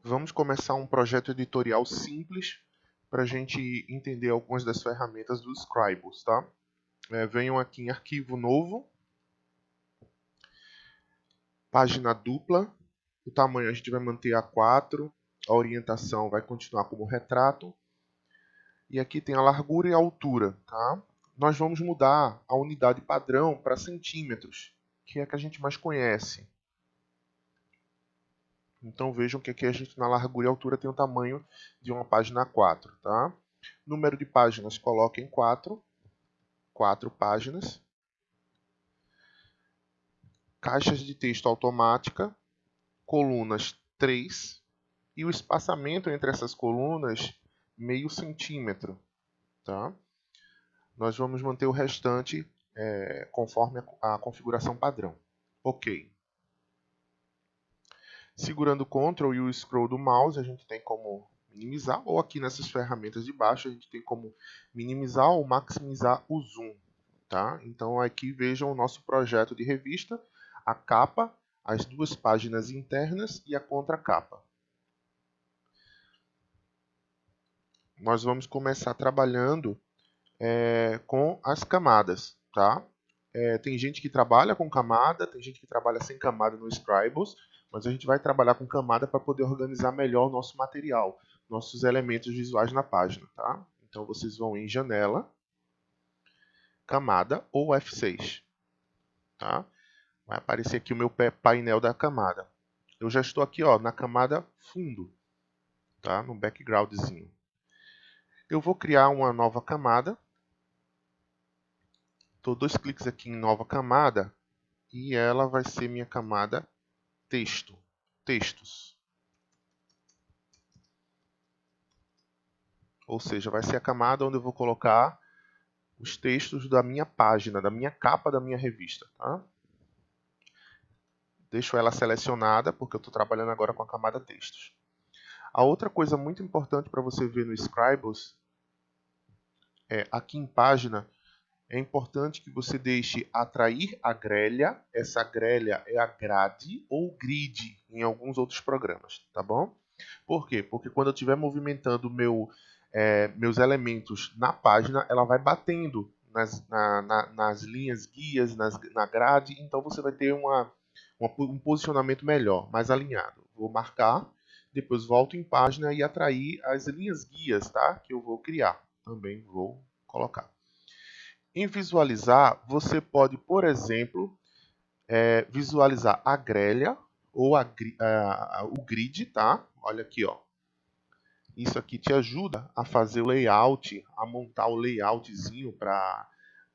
Vamos começar um projeto editorial simples para a gente entender algumas das ferramentas do Scribus, tá? Venham aqui em arquivo novo, página dupla, o tamanho a gente vai manter A4, a orientação vai continuar como retrato, e aqui tem a largura e a altura, tá? Nós vamos mudar a unidade padrão para centímetros, que é a que a gente mais conhece. Então vejam que aqui a gente na largura e altura tem o tamanho de uma página A4, tá? Número de páginas coloquem 4 páginas. Caixas de texto automática, colunas 3 e o espaçamento entre essas colunas meio centímetro, tá? Nós vamos manter o restante conforme a configuração padrão. Ok. Segurando o Ctrl e o Scroll do mouse, a gente tem como minimizar, ou aqui nessas ferramentas de baixo, a gente tem como minimizar ou maximizar o zoom. Tá? Então aqui vejam o nosso projeto de revista, a capa, as duas páginas internas e a contracapa. Nós vamos começar trabalhando com as camadas. Tá? Tem gente que trabalha com camada, tem gente que trabalha sem camada no Scribus, mas a gente vai trabalhar com camada para poder organizar melhor o nosso material, nossos elementos visuais na página. Tá? Então vocês vão em Janela, Camada ou F6. Tá? Vai aparecer aqui o meu painel da camada. Eu já estou aqui na camada fundo, tá? No backgroundzinho. Eu vou criar uma nova camada. Dou 2 cliques aqui em nova camada e ela vai ser minha camada textos. Ou seja, vai ser a camada onde eu vou colocar os textos da minha página, da minha capa da minha revista. Tá? Deixo ela selecionada porque eu estou trabalhando agora com a camada textos. A outra coisa muito importante para você ver no Scribus aqui em página, é importante que você deixe atrair a grelha. Essa grelha é a grade ou grid em alguns outros programas, tá bom? Por quê? Porque quando eu estiver movimentando meus elementos na página, ela vai batendo nas linhas guias, na grade, então você vai ter um posicionamento melhor, mais alinhado. Vou marcar, depois volto em página e atrair as linhas guias, tá? Que eu vou criar. Também vou colocar. Em visualizar, você pode, por exemplo, visualizar a grelha ou o grid, tá? Olha aqui, ó. Isso aqui te ajuda a fazer o layout, a montar o layoutzinho para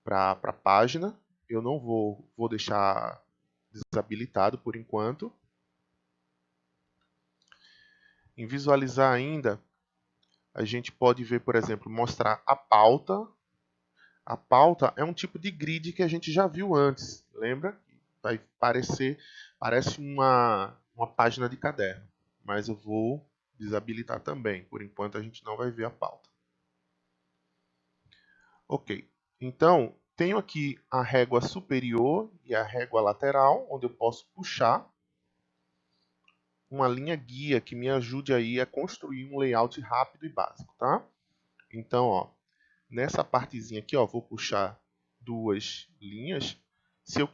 a página. Eu não vou deixar desabilitado por enquanto. Em visualizar ainda, a gente pode ver, por exemplo, mostrar a pauta. A pauta é um tipo de grid que a gente já viu antes, lembra? Parece uma página de caderno, mas eu vou desabilitar também. Por enquanto a gente não vai ver a pauta. Ok, então tenho aqui a régua superior e a régua lateral, onde eu posso puxar uma linha guia que me ajude aí a construir um layout rápido e básico, tá? Então, ó, nessa partezinha aqui, ó, vou puxar 2 linhas. Se eu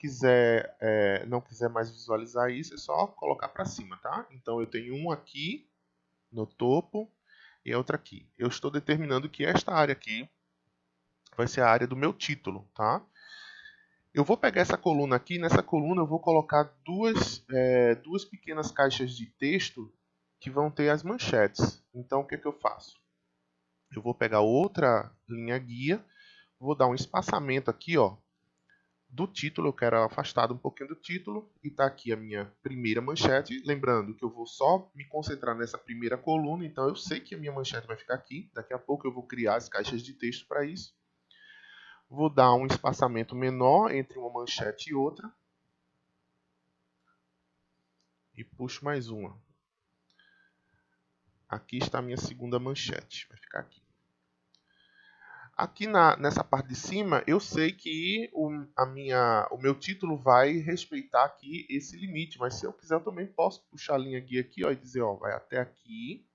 não quiser mais visualizar isso, é só colocar para cima, tá? Então eu tenho um aqui no topo e outra aqui. Eu estou determinando que esta área aqui vai ser a área do meu título, tá? Eu vou pegar essa coluna aqui, nessa coluna eu vou colocar duas pequenas caixas de texto que vão ter as manchetes. Então o que eu faço? Eu vou pegar outra linha guia, vou dar um espaçamento aqui, ó, do título, eu quero afastado um pouquinho do título, e está aqui a minha primeira manchete. Lembrando que eu vou só me concentrar nessa primeira coluna, então eu sei que a minha manchete vai ficar aqui. Daqui a pouco eu vou criar as caixas de texto para isso. Vou dar um espaçamento menor entre uma manchete e outra. E puxo mais uma. Aqui está a minha segunda manchete, vai ficar aqui. Aqui nessa parte de cima, eu sei que o meu título vai respeitar aqui esse limite, mas se eu quiser eu também posso puxar a linha guia aqui, ó, e dizer, ó, vai até aqui.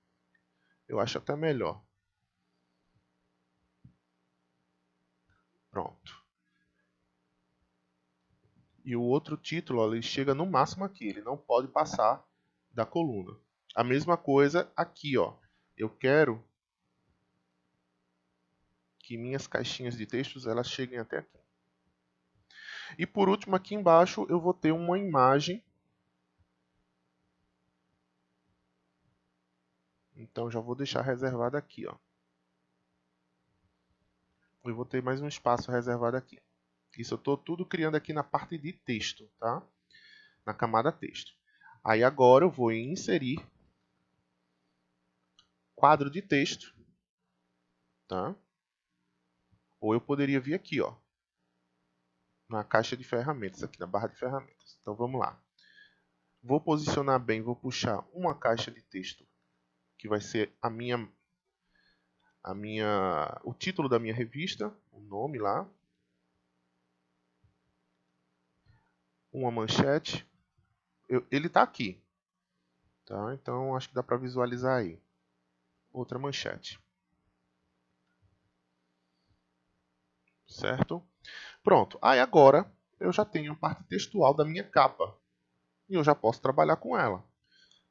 Eu acho até melhor. Pronto. E o outro título, ó, ele chega no máximo aqui, ele não pode passar da coluna. A mesma coisa aqui, ó. Eu quero que minhas caixinhas de textos elas cheguem até aqui. E por último, aqui embaixo, eu vou ter uma imagem. Então já vou deixar reservado aqui, ó. Eu vou ter mais um espaço reservado aqui. Isso eu estou tudo criando aqui na parte de texto, tá? Na camada texto. Aí agora eu vou inserir quadro de texto, tá? Ou eu poderia vir aqui, ó, na caixa de ferramentas, aqui na barra de ferramentas. Então vamos lá. Vou posicionar bem, vou puxar uma caixa de texto que vai ser o título da minha revista, o nome lá, uma manchete. Ele está aqui, tá? Então acho que dá para visualizar aí. Outra manchete, certo? Pronto. Aí agora eu já tenho a parte textual da minha capa e eu já posso trabalhar com ela.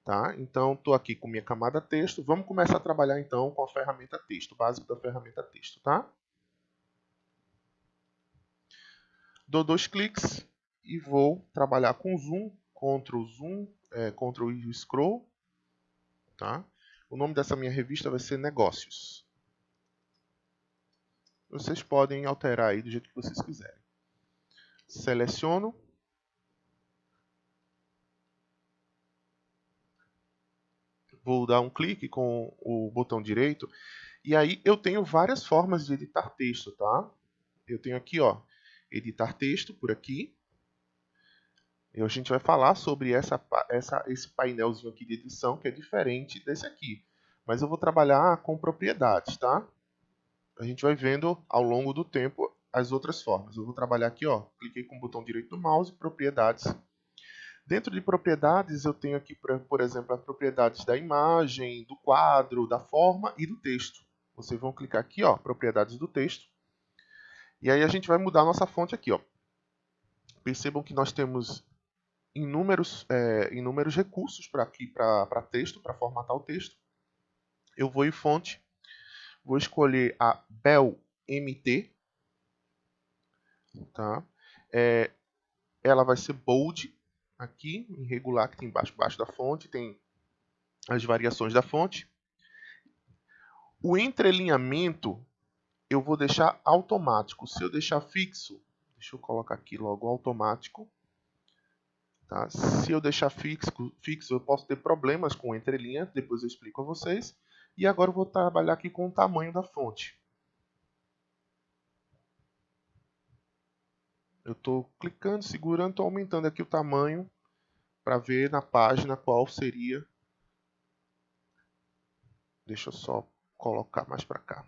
Tá? Então, estou aqui com minha camada texto. Vamos começar a trabalhar então com a ferramenta texto, o básico da ferramenta texto. Tá? Dou 2 cliques e vou trabalhar com zoom, Ctrl e scroll. Tá? O nome dessa minha revista vai ser Negócios. Vocês podem alterar aí do jeito que vocês quiserem. Seleciono. Vou dar um clique com o botão direito. E aí eu tenho várias formas de editar texto, tá? Eu tenho aqui, ó, editar texto por aqui. E a gente vai falar sobre esse painelzinho aqui de edição, que é diferente desse aqui. Mas eu vou trabalhar com propriedades, tá? A gente vai vendo ao longo do tempo as outras formas. Eu vou trabalhar aqui, ó, cliquei com o botão direito do mouse, propriedades. Dentro de propriedades, eu tenho aqui, por exemplo, as propriedades da imagem, do quadro, da forma e do texto. Vocês vão clicar aqui, ó, propriedades do texto. E aí a gente vai mudar a nossa fonte aqui, ó. Percebam que nós temos inúmeros recursos para texto, para formatar o texto. Eu vou em fonte, vou escolher a Bell MT, tá? Ela vai ser bold aqui, irregular, que tem embaixo da fonte, tem as variações da fonte. O entrelinhamento eu vou deixar automático. Se eu deixar fixo, deixa eu colocar aqui logo automático. Tá? Se eu deixar fixo, eu posso ter problemas com entrelinha, depois eu explico a vocês. E agora eu vou trabalhar aqui com o tamanho da fonte. Eu estou clicando, segurando, estou aumentando aqui o tamanho para ver na página qual seria. Deixa eu só colocar mais para cá.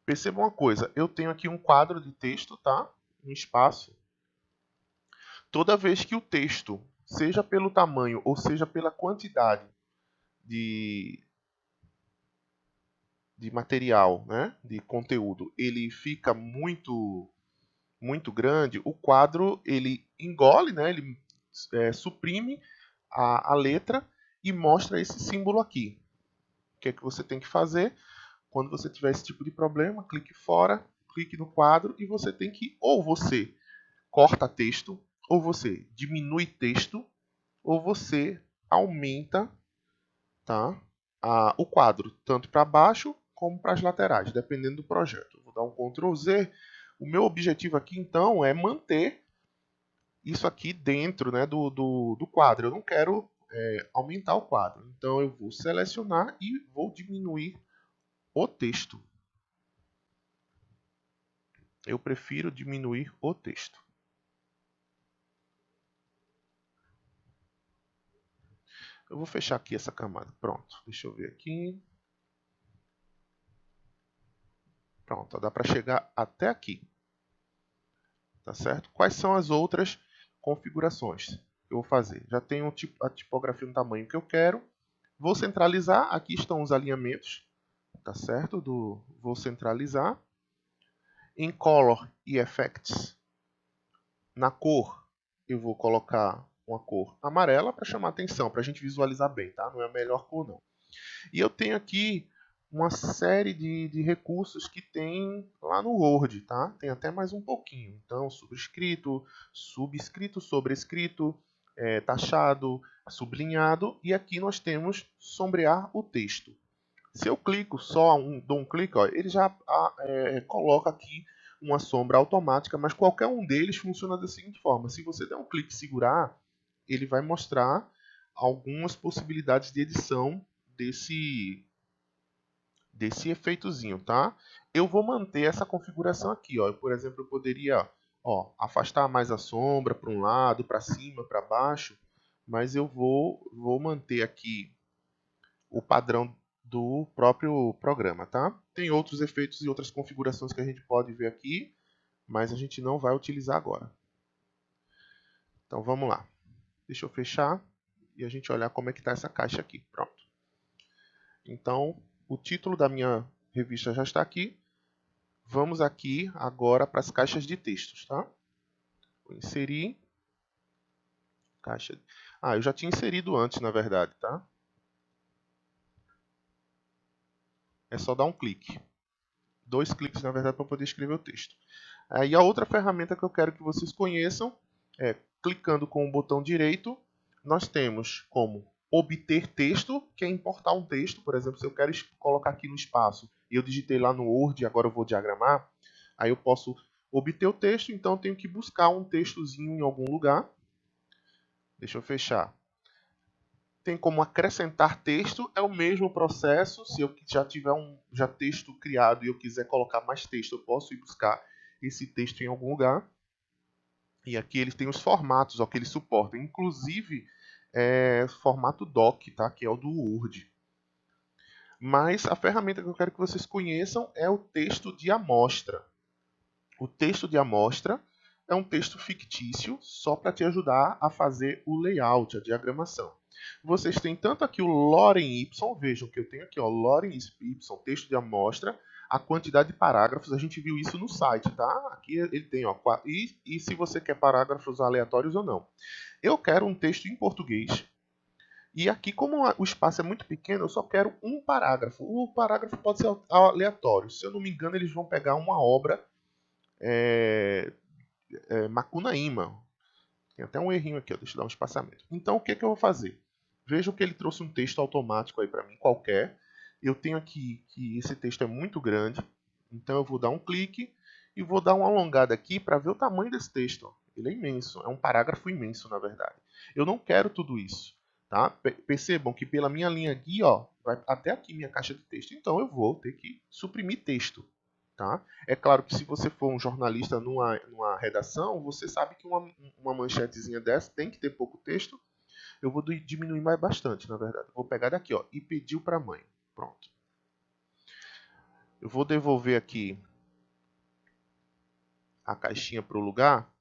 Perceba uma coisa, eu tenho aqui um quadro de texto, tá? Um espaço. Toda vez que o texto, seja pelo tamanho ou seja pela quantidade de material, né? De conteúdo, ele fica muito grande, o quadro ele engole, né? Ele suprime a letra e mostra esse símbolo aqui. O que é que você tem que fazer? Quando você tiver esse tipo de problema, clique fora, clique no quadro e você tem que, ou você corta texto, ou você diminui texto, ou você aumenta, tá, o quadro, tanto para baixo como para as laterais, dependendo do projeto. Vou dar um Ctrl Z. O meu objetivo aqui, então, é manter isso aqui dentro, né, do quadro. Eu não quero aumentar o quadro. Então, eu vou selecionar e vou diminuir o texto. Eu prefiro diminuir o texto. Eu vou fechar aqui essa camada. Pronto, deixa eu ver aqui. Pronto, dá para chegar até aqui. Tá certo? Quais são as outras configurações que eu vou fazer? Já tenho a tipografia no tamanho que eu quero. Vou centralizar. Aqui estão os alinhamentos. Tá certo? Vou centralizar. Em Color e Effects, na cor, eu vou colocar uma cor amarela para chamar atenção, para a gente visualizar bem, tá? Não é a melhor cor, não. E eu tenho aqui uma série de recursos que tem lá no Word, tá? Tem até mais um pouquinho. Então, subscrito, subscrito, sobrescrito, taxado, sublinhado. E aqui nós temos sombrear o texto. Se eu clico só, dou um clique, ó, ele já coloca aqui uma sombra automática, mas qualquer um deles funciona da seguinte forma. Se você der um clique e segurar, ele vai mostrar algumas possibilidades de edição desse efeitozinho, tá? Eu vou manter essa configuração aqui, ó. Por exemplo, eu poderia, ó, afastar mais a sombra para um lado, para cima, para baixo, mas eu vou manter aqui o padrão do próprio programa, tá? Tem outros efeitos e outras configurações que a gente pode ver aqui, mas a gente não vai utilizar agora. Então vamos lá. Deixa eu fechar e a gente olhar como é que está essa caixa aqui. Pronto. Então, o título da minha revista já está aqui. Vamos aqui agora para as caixas de textos, tá? Vou inserir. Caixa. Eu já tinha inserido antes, na verdade, tá? É só dar um clique. 2 cliques, na verdade, para poder escrever o texto. E a outra ferramenta que eu quero que vocês conheçam é, clicando com o botão direito, nós temos como obter texto, que é importar um texto. Por exemplo, se eu quero colocar aqui no espaço e eu digitei lá no Word e agora eu vou diagramar, aí eu posso obter o texto, então eu tenho que buscar um textozinho em algum lugar. Deixa eu fechar. Tem como acrescentar texto, é o mesmo processo. Se eu já tiver já texto criado e eu quiser colocar mais texto, eu posso ir buscar esse texto em algum lugar. E aqui eles têm os formatos ó, que eles suportam, inclusive formato doc, tá? Que é o do Word. Mas a ferramenta que eu quero que vocês conheçam é o texto de amostra. O texto de amostra é um texto fictício só para te ajudar a fazer o layout, a diagramação. Vocês têm tanto aqui o Lorem Y, vejam que eu tenho aqui, ó, Lorem Y, texto de amostra, a quantidade de parágrafos, a gente viu isso no site, tá? Aqui ele tem, ó, e se você quer parágrafos aleatórios ou não. Eu quero um texto em português, e aqui, como o espaço é muito pequeno, eu só quero um parágrafo. O parágrafo pode ser aleatório. Se eu não me engano, eles vão pegar uma obra Macunaíma. Tem até um errinho aqui, ó, deixa eu dar um espaçamento. Então, o que, que eu vou fazer? Vejam que ele trouxe um texto automático aí para mim, qualquer. Eu tenho aqui que esse texto é muito grande, então eu vou dar um clique e vou dar uma alongada aqui para ver o tamanho desse texto. Ó. Ele é imenso, é um parágrafo imenso, na verdade. Eu não quero tudo isso. Tá? Percebam que pela minha linha guia, ó, vai até aqui minha caixa de texto. Então eu vou ter que suprimir texto. Tá? É claro que se você for um jornalista numa redação, você sabe que uma manchetezinha dessa tem que ter pouco texto. Eu vou diminuir mais bastante, na verdade. Vou pegar daqui, ó, e pediu para a mãe. Pronto. Eu vou devolver aqui a caixinha para o lugar.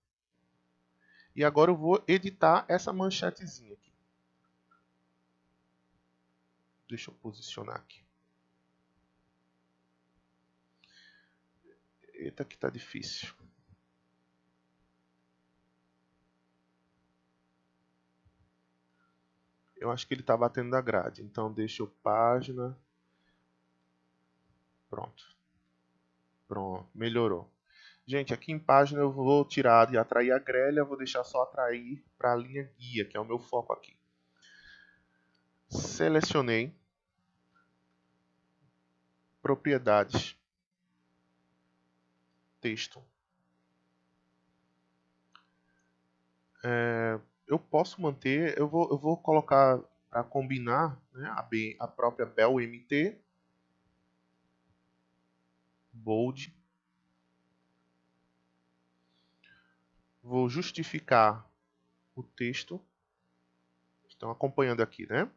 E agora eu vou editar essa manchetezinha aqui. Deixa eu posicionar aqui. Eita, que tá difícil. Eu acho que ele está batendo da grade. Então deixa eu página. Pronto. Pronto, melhorou. Gente, aqui em página eu vou tirar de atrair a grelha, vou deixar só atrair para a linha guia, que é o meu foco aqui. Selecionei propriedades, texto. Eu posso manter, eu vou colocar para combinar né, a própria Bell MT, bold. Vou justificar o texto, Estão acompanhando aqui, né?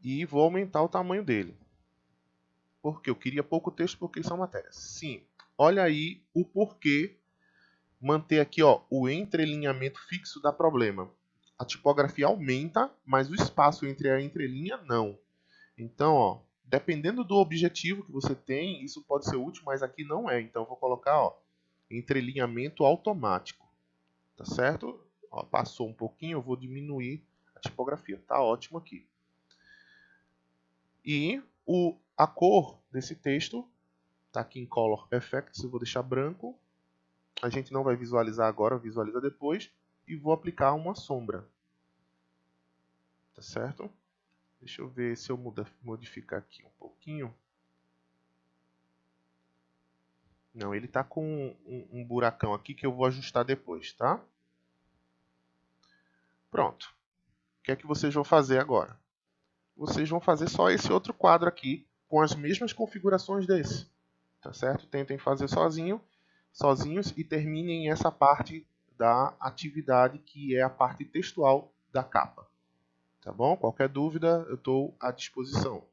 E vou aumentar o tamanho dele. Porque eu queria pouco texto porque isso é uma matéria. Sim, olha aí o porquê manter aqui ó, o entrelinhamento fixo dá problema. A tipografia aumenta, mas o espaço entre a entrelinha não. Então, ó, dependendo do objetivo que você tem, isso pode ser útil, mas aqui não é. Então, eu vou colocar ó, entrelinhamento automático. Tá certo? Ó, passou um pouquinho, eu vou diminuir a tipografia. Tá ótimo aqui. E a cor desse texto está aqui em Color Effects, eu vou deixar branco. A gente não vai visualizar agora, visualiza depois. E vou aplicar uma sombra. Tá certo? Deixa eu ver se eu modificar aqui um pouquinho. Não, ele está com um buracão aqui que eu vou ajustar depois, tá? Pronto. O que é que vocês vão fazer agora? Vocês vão fazer só esse outro quadro aqui com as mesmas configurações desse. Tá certo? Tentem fazer sozinhos e terminem essa parte da atividade que é a parte textual da capa. Tá bom? Qualquer dúvida, eu estou à disposição.